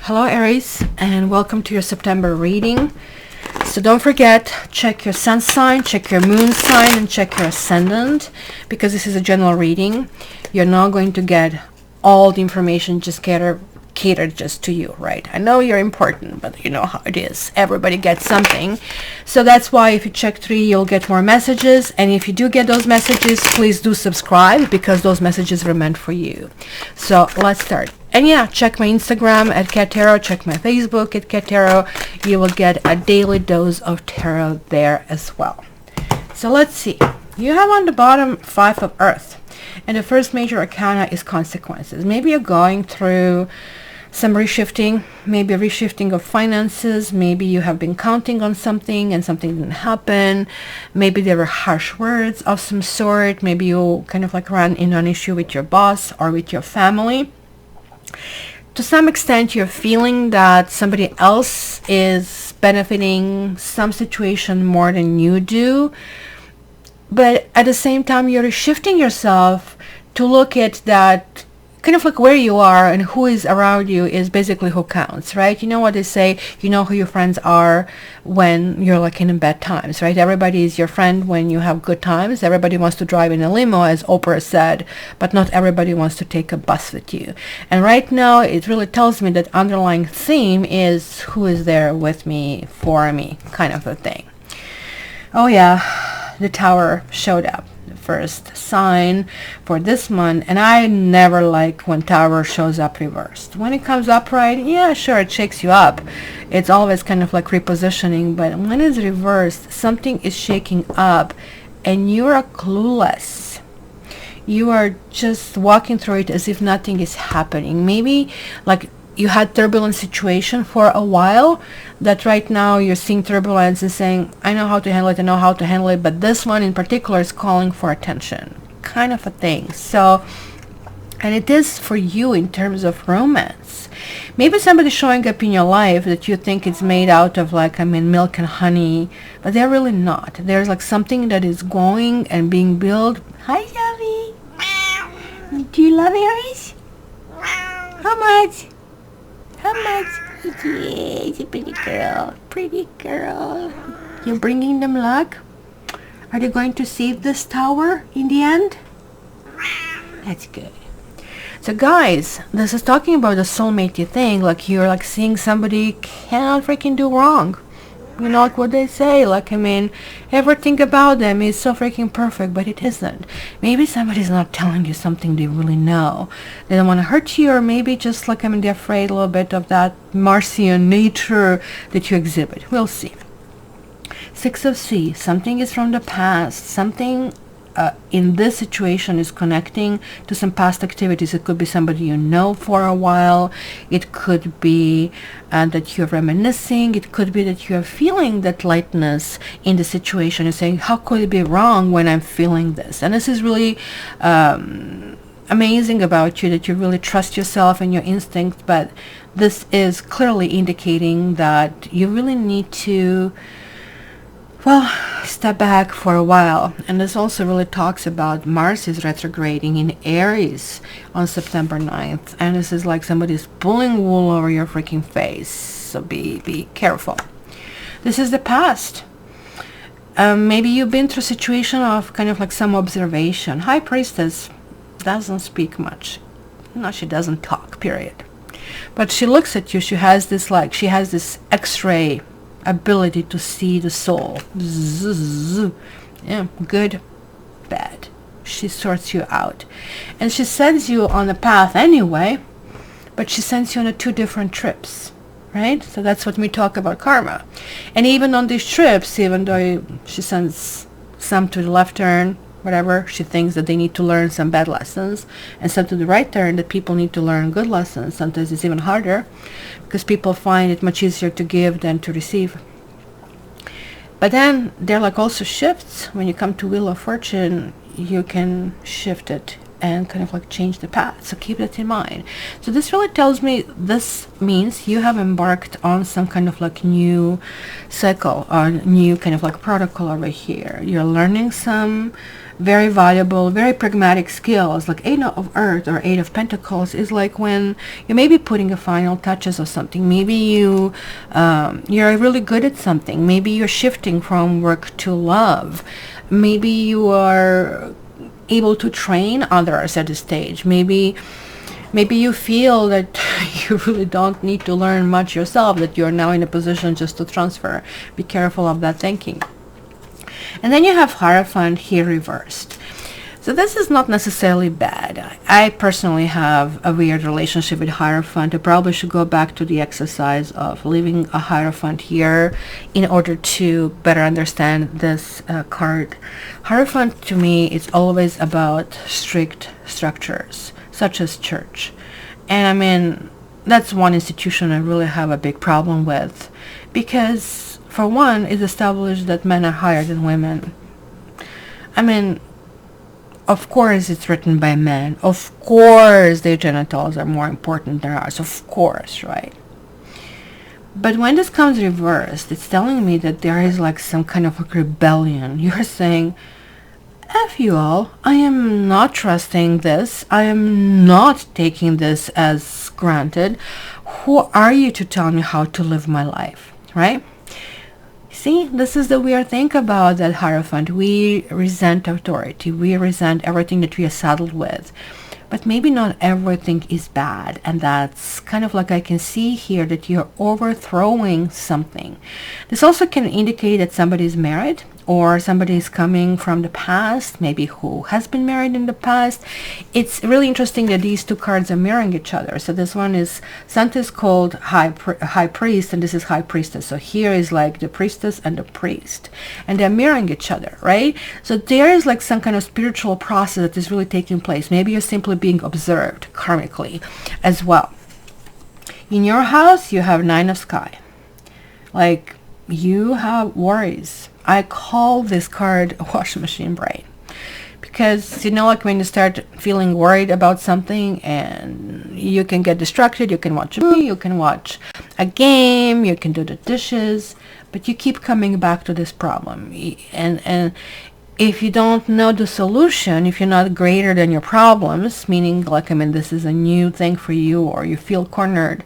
Hello Aries, and welcome to your September reading. So don't forget, check your sun sign, check your moon sign, and check your ascendant, because this is a general reading. You're not going to get all the information just catered just to you, right? I know you're important, but you know how it is. Everybody gets something. So that's why if you check 3, you'll get more messages. And if you do get those messages, please do subscribe, because those messages were meant for you. So let's start. And yeah, check my Instagram at Cat Tarot, check my Facebook at Cat Tarot. You will get a daily dose of tarot there as well. So let's see. You have on the bottom 5 of Earth. And the first major arcana is consequences. Maybe you're going through some reshifting, maybe a reshifting of finances. Maybe you have been counting on something and something didn't happen. Maybe there were harsh words of some sort. Maybe you kind of like ran into an issue with your boss or with your family. To some extent, you're feeling that somebody else is benefiting some situation more than you do. But at the same time, you're shifting yourself to look at that kind of like where you are and who is around you is basically who counts, right? You know what they say, you know who your friends are when you're like in bad times, right? Everybody is your friend when you have good times. Everybody wants to drive in a limo, as Oprah said, but not everybody wants to take a bus with you. And right now, it really tells me that underlying theme is who is there with me, for me, kind of a thing. Oh yeah, the Tower showed up. First sign for this month, and I never like when Tower shows up reversed. When it comes upright, yeah, sure, it shakes you up. It's always kind of like repositioning, but when it's reversed, something is shaking up and you are clueless. You are just walking through it as if nothing is happening. Maybe like you had turbulent situation for a while, that right now you're seeing turbulence and saying, I know how to handle it, but this one in particular is calling for attention, kind of a thing. So, and it is for you in terms of romance. Maybe somebody's showing up in your life that you think it's made out of like, milk and honey, but they're really not. There's like something that is going and being built. Hi, Lovey. Do you love Aries? How much? How much? Yeah, it's a pretty girl. Pretty girl. You're bringing them luck? Are they going to save this tower in the end? That's good. So guys, this is talking about the soulmate thing. Like you're like seeing somebody cannot freaking do wrong. You know, like what they say, like, everything about them is so freaking perfect, but it isn't. Maybe somebody's not telling you something they really know. They don't want to hurt you, or maybe just like, they're afraid a little bit of that Martian nature that you exhibit. We'll see. 6 of Sea, something is from the past, something in this situation is connecting to some past activities. It could be somebody you know for a while. It could be that you're reminiscing. It could be that you're feeling that lightness in the situation and saying, how could it be wrong when I'm feeling this? And this is really amazing about you, that you really trust yourself and your instinct, but this is clearly indicating that you really need to step back for a while. And this also really talks about Mars is retrograding in Aries on September 9th. And this is like somebody's pulling wool over your freaking face. So be careful. This is the past. Maybe you've been through a situation of kind of like some observation. High Priestess doesn't speak much. No, she doesn't talk, period. But she looks at you. She has this X-ray ability to see the soul. Zzz. Yeah, good, bad. She sorts you out, and she sends you on a path anyway, but she sends you on 2 different trips, right? So that's what we talk about karma. And even on these trips, even though she sends some to the left turn, whatever, she thinks that they need to learn some bad lessons, and some to the right turn that people need to learn good lessons. Sometimes it's even harder because people find it much easier to give than to receive. But then there are like also shifts. When you come to Wheel of Fortune, you can shift it and kind of like change the path. So keep that in mind. So this really tells me this means you have embarked on some kind of like new cycle or new kind of like protocol over here. You're learning some very valuable, very pragmatic skills. Like Eight of Earth or Eight of Pentacles is like when you may be putting the final touches of something. Maybe you're really good at something. Maybe you're shifting from work to love. Maybe you are able to train others at this stage. Maybe you feel that you really don't need to learn much yourself, that you're now in a position just to transfer. Be careful of that thinking. And then you have Hierophant here reversed. So this is not necessarily bad. I personally have a weird relationship with Hierophant. I probably should go back to the exercise of leaving a Hierophant here in order to better understand this card. Hierophant to me is always about strict structures, such as church. And I mean, that's one institution I really have a big problem with, because for one, it's established that men are higher than women. I mean, of course it's written by men. Of course their genitals are more important than ours. Of course, right? But when this comes reversed, it's telling me that there is like some kind of like rebellion. You're saying, F you all, I am not trusting this. I am not taking this as granted. Who are you to tell me how to live my life, right? See, this is the weird thing about that Hierophant. We resent authority. We resent everything that we are saddled with. But maybe not everything is bad. And that's kind of like I can see here that you're overthrowing something. This also can indicate that somebody is married, or somebody is coming from the past, maybe who has been married in the past. It's really interesting that these two cards are mirroring each other. So this one is, Santa is called High Priest, and this is High Priestess. So here is like the priestess and the priest, and they're mirroring each other, right? So there is like some kind of spiritual process that is really taking place. Maybe you're simply being observed karmically as well. In your house, you have Nine of Sky. Like, you have worries. I call this card a washing machine brain, because you know, like when you start feeling worried about something and you can get distracted, you can watch a movie, you can watch a game, you can do the dishes, but you keep coming back to this problem. And if you don't know the solution, if you're not greater than your problems, meaning like, I mean, this is a new thing for you, or you feel cornered,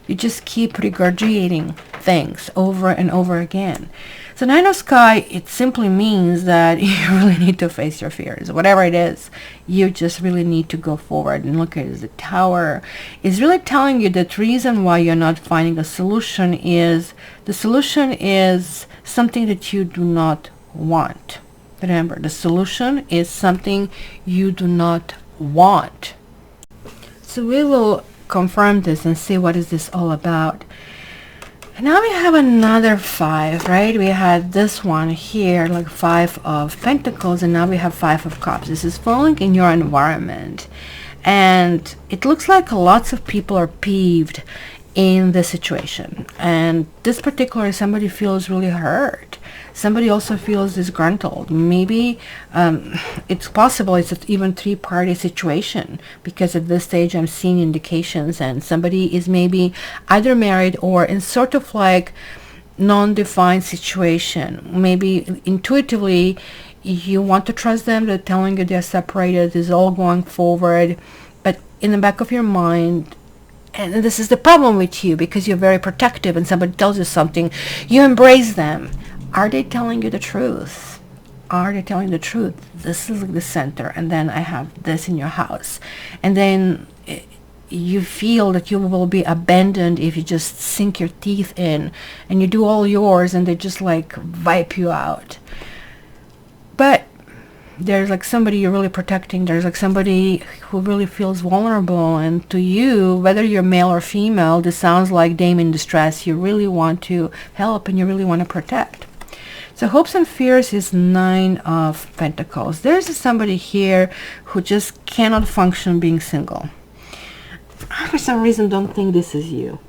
you just keep regurgitating things over and over again. So Nine of Sky, it simply means that you really need to face your fears. Whatever it is, you just really need to go forward and look at it as the Tower. It's really telling you that reason why you're not finding a solution is, the solution is something that you do not want. Remember, the solution is something you do not want. So we will confirm this and see what is this all about. And now we have another 5, right? We had this one here, like 5 of Pentacles, and now we have 5 of Cups. This is falling in your environment. And it looks like lots of people are peeved in this situation. And this particular, somebody feels really hurt. Somebody also feels disgruntled. Maybe it's possible it's an even 3-party situation, because at this stage I'm seeing indications, and somebody is maybe either married or in sort of like non-defined situation. Maybe intuitively you want to trust them, they're telling you they're separated, is all going forward, but in the back of your mind, and this is the problem with you, because you're very protective, and somebody tells you something, you embrace them. Are they telling you the truth? Are they telling the truth? This is the center, and then I have this in your house. And then you feel that you will be abandoned if you just sink your teeth in, and you do all yours, and they just like wipe you out. But there's like somebody you're really protecting. There's like somebody who really feels vulnerable, and to you, whether you're male or female, this sounds like dame in distress. You really want to help, and you really want to protect. So hopes and fears is 9 of Pentacles. There's somebody here who just cannot function being single. I, for some reason, don't think this is you.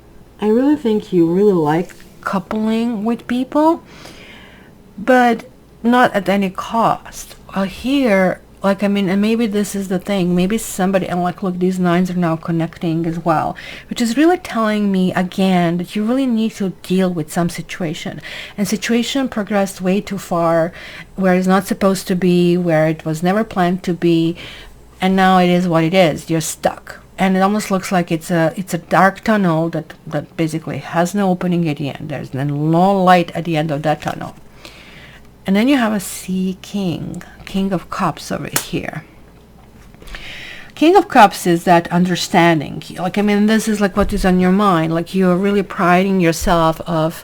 I really think you really like coupling with people, but not at any cost. Here, Like, I mean, and maybe this is the thing. Maybe somebody, and like, look, these nines are now connecting as well, which is really telling me again that you really need to deal with some situation. And situation progressed way too far, where it's not supposed to be, where it was never planned to be, and now it is what it is. You're stuck. And it almost looks like it's a dark tunnel that basically has no opening at the end. There's no light at the end of that tunnel. And then you have a Sea King, King of Cups over here. King of Cups is that understanding. Like, I mean, this is like what is on your mind. Like, you're really priding yourself of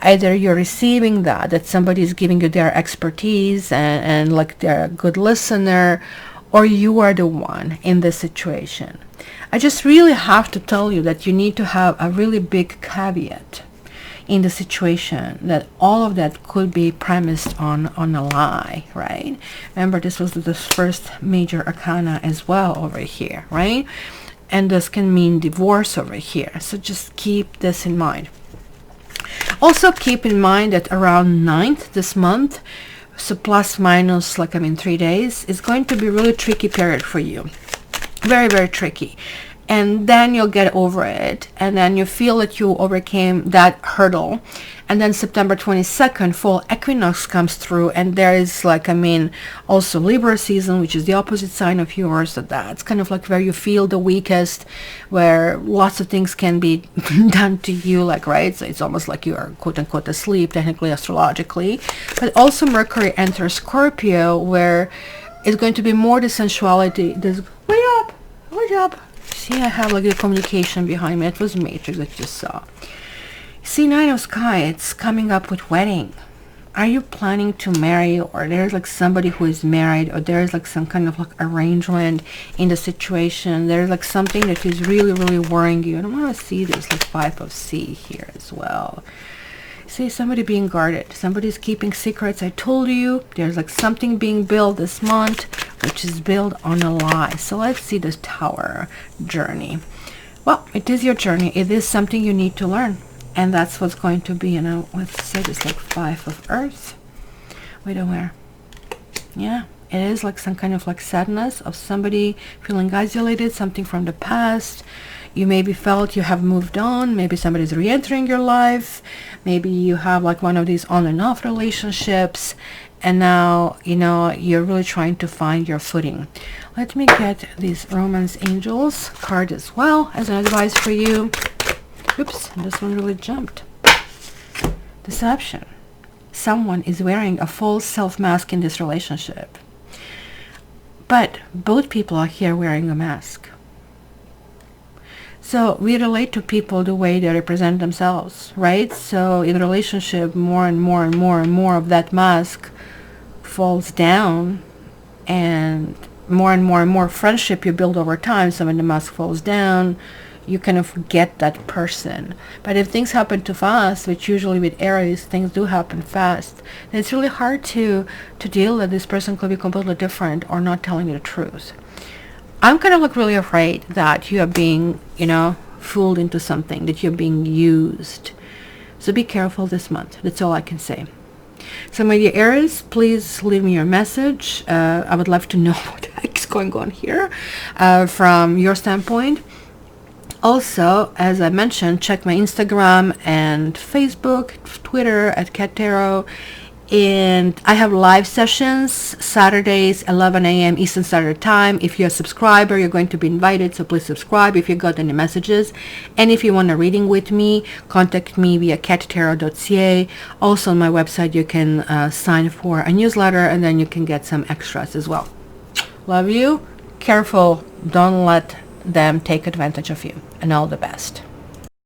either you're receiving that somebody is giving you their expertise and like they're a good listener, or you are the one in this situation. I just really have to tell you that you need to have a really big caveat in the situation, that all of that could be premised on a lie, right? Remember, this was the first major arcana as well over here, right? And this can mean divorce over here. So just keep this in mind. Also keep in mind that around 9th this month, so plus minus, like, I mean, 3 days, is going to be a really tricky period for you. Very, very tricky. And then you'll get over it, and then you feel that you overcame that hurdle. And then September 22nd, full equinox comes through, and there is, like, I mean, also Libra season, which is the opposite sign of yours. So that's kind of like where you feel the weakest, where lots of things can be done to you, like, right? So it's almost like you are quote unquote asleep, technically, astrologically. But also Mercury enters Scorpio, where it's going to be more the sensuality. This, wake up. See, I have like the communication behind me. It was Matrix that you saw. See, Nine of Sky, it's coming up with wedding. Are you planning to marry, or there's like somebody who is married, or there's like some kind of like arrangement in the situation? There's like something that is really, really worrying you. And I want to see this like Five of Sea here as well. See, somebody being guarded. Somebody's keeping secrets. I told you there's like something being built this month, which is built on a lie. So let's see this Tower journey. Well, it is your journey. It is something you need to learn. And that's what's going to be, you know, let's say this like Five of Earth. Wait, where? Yeah, it is like some kind of like sadness of somebody feeling isolated, something from the past. You maybe felt you have moved on. Maybe somebody's re-entering your life. Maybe you have like one of these on and off relationships. And now, you know, you're really trying to find your footing. Let me get these Romance Angels card as well as an advice for you. Oops, this one really jumped. Deception. Someone is wearing a false self-mask in this relationship. But both people are here wearing a mask. So we relate to people the way they represent themselves, right? So in a relationship, more and more and more and more of that mask falls down, and more and more and more friendship you build over time. So when the mask falls down, you kind of forget that person. But if things happen too fast, which usually with Aries, things do happen fast, then it's really hard to deal that this person could be completely different or not telling you the truth. I'm kind of like really afraid that you are being, you know, fooled into something, that you're being used. So be careful this month. That's all I can say. So my dear Aries, please leave me your message. I would love to know what the heck is going on here from your standpoint. Also, as I mentioned, check my Instagram and Facebook, Twitter at Cat Tarot. And I have live sessions Saturdays 11 a.m. Eastern Standard Time. If you're a subscriber, you're going to be invited, so please subscribe if you got any messages. And if you want a reading with me, contact me via cattarot.ca. Also on my website you can sign for a newsletter, and then you can get some extras as well. Love you. Careful, don't let them take advantage of you, and all the best.